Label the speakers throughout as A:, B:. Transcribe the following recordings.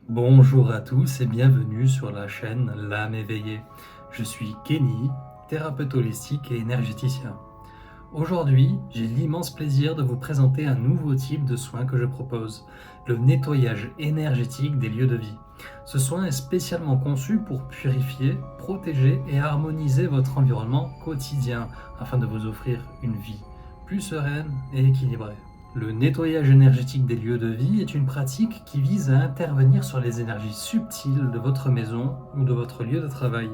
A: Bonjour à tous et bienvenue sur la chaîne L'âme éveillée. Je suis Kenny, thérapeute holistique et énergéticien. Aujourd'hui, j'ai l'immense plaisir de vous présenter un nouveau type de soin que je propose, le nettoyage énergétique des lieux de vie. Ce soin est spécialement conçu pour purifier, protéger et harmoniser votre environnement quotidien afin de vous offrir une vie plus sereine et équilibrée. Le nettoyage énergétique des lieux de vie est une pratique qui vise à intervenir sur les énergies subtiles de votre maison ou de votre lieu de travail.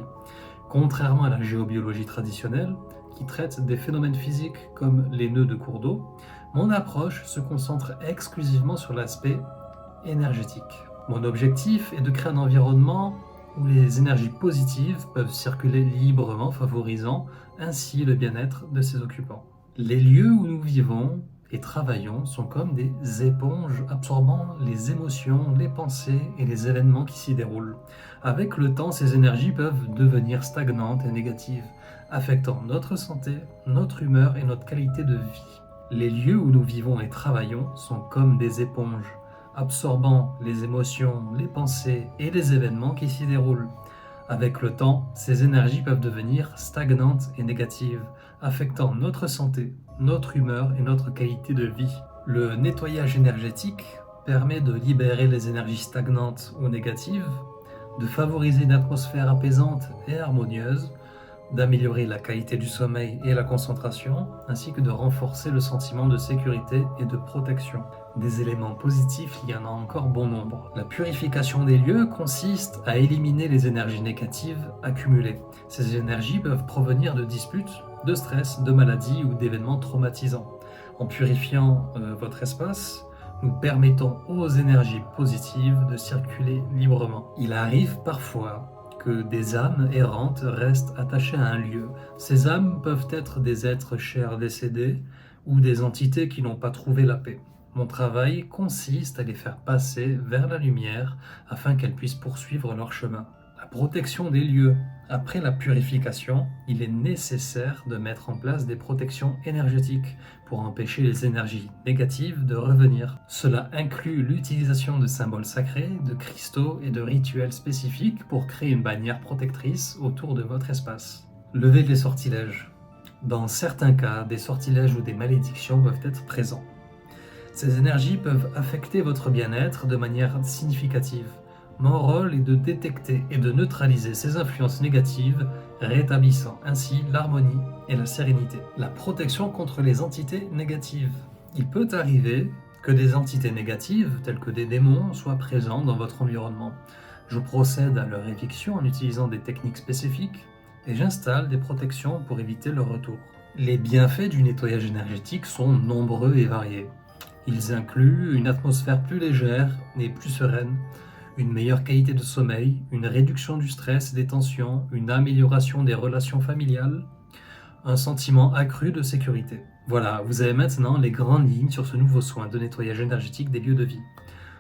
A: Contrairement à la géobiologie traditionnelle, qui traite des phénomènes physiques comme les nœuds de cours d'eau, mon approche se concentre exclusivement sur l'aspect énergétique. Mon objectif est de créer un environnement où les énergies positives peuvent circuler librement, favorisant ainsi le bien-être de ses occupants. Les lieux où nous vivons et travaillons sont comme des éponges absorbant les émotions, les pensées et les événements qui s'y déroulent. Avec le temps, ces énergies peuvent devenir stagnantes et négatives, affectant notre santé, notre humeur et notre qualité de vie. Les lieux où nous vivons et travaillons sont comme des éponges, absorbant les émotions, les pensées et les événements qui s'y déroulent. Avec le temps, ces énergies peuvent devenir stagnantes et négatives, affectant notre santé, notre humeur et notre qualité de vie. Le nettoyage énergétique permet de libérer les énergies stagnantes ou négatives, de favoriser une atmosphère apaisante et harmonieuse, d'améliorer la qualité du sommeil et la concentration, ainsi que de renforcer le sentiment de sécurité et de protection. Des éléments positifs, il y en a encore bon nombre. La purification des lieux consiste à éliminer les énergies négatives accumulées. Ces énergies peuvent provenir de disputes, de stress, de maladies ou d'événements traumatisants. En purifiant votre espace, nous permettons aux énergies positives de circuler librement. Il arrive parfois que des âmes errantes restent attachées à un lieu. Ces âmes peuvent être des êtres chers décédés ou des entités qui n'ont pas trouvé la paix. Mon travail consiste à les faire passer vers la lumière afin qu'elles puissent poursuivre leur chemin. La protection des lieux. Après la purification, il est nécessaire de mettre en place des protections énergétiques pour empêcher les énergies négatives de revenir. Cela inclut l'utilisation de symboles sacrés, de cristaux et de rituels spécifiques pour créer une bannière protectrice autour de votre espace. Lever les sortilèges. Dans certains cas, des sortilèges ou des malédictions peuvent être présents. Ces énergies peuvent affecter votre bien-être de manière significative. Mon rôle est de détecter et de neutraliser ces influences négatives, rétablissant ainsi l'harmonie et la sérénité. La protection contre les entités négatives. Il peut arriver que des entités négatives, telles que des démons, soient présents dans votre environnement. Je procède à leur éviction en utilisant des techniques spécifiques et j'installe des protections pour éviter leur retour. Les bienfaits du nettoyage énergétique sont nombreux et variés. Ils incluent une atmosphère plus légère et plus sereine, une meilleure qualité de sommeil, une réduction du stress et des tensions, une amélioration des relations familiales, un sentiment accru de sécurité. Voilà, vous avez maintenant les grandes lignes sur ce nouveau soin de nettoyage énergétique des lieux de vie.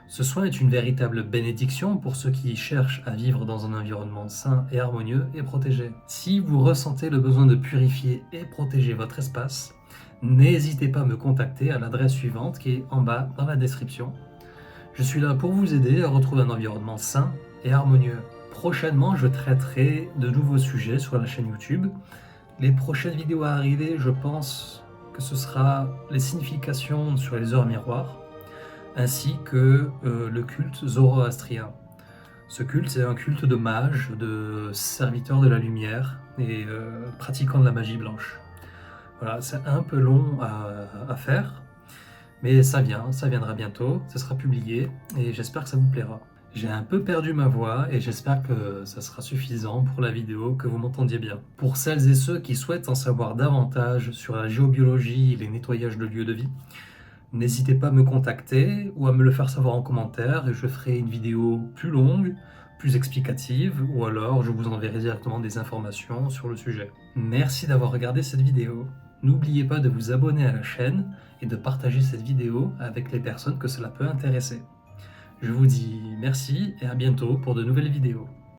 A: Ce soin est une véritable bénédiction pour ceux qui cherchent à vivre dans un environnement sain et harmonieux et protégé. Si vous ressentez le besoin de purifier et protéger votre espace, n'hésitez pas à me contacter à l'adresse suivante qui est en bas dans la description. Je suis là pour vous aider à retrouver un environnement sain et harmonieux. Prochainement, je traiterai de nouveaux sujets sur la chaîne YouTube. Les prochaines vidéos à arriver, je pense que ce sera les significations sur les heures miroirs, ainsi que le culte zoroastrien. Ce culte, c'est un culte de mages, de serviteurs de la lumière et pratiquants de la magie blanche. Voilà, c'est un peu long à faire, mais ça viendra bientôt, ça sera publié et j'espère que ça vous plaira. J'ai un peu perdu ma voix et j'espère que ça sera suffisant pour la vidéo, que vous m'entendiez bien. Pour celles et ceux qui souhaitent en savoir davantage sur la géobiologie et les nettoyages de lieux de vie, n'hésitez pas à me contacter ou à me le faire savoir en commentaire et je ferai une vidéo plus longue, plus explicative, ou alors je vous enverrai directement des informations sur le sujet. Merci d'avoir regardé cette vidéo. N'oubliez pas de vous abonner à la chaîne et de partager cette vidéo avec les personnes que cela peut intéresser. Je vous dis merci et à bientôt pour de nouvelles vidéos.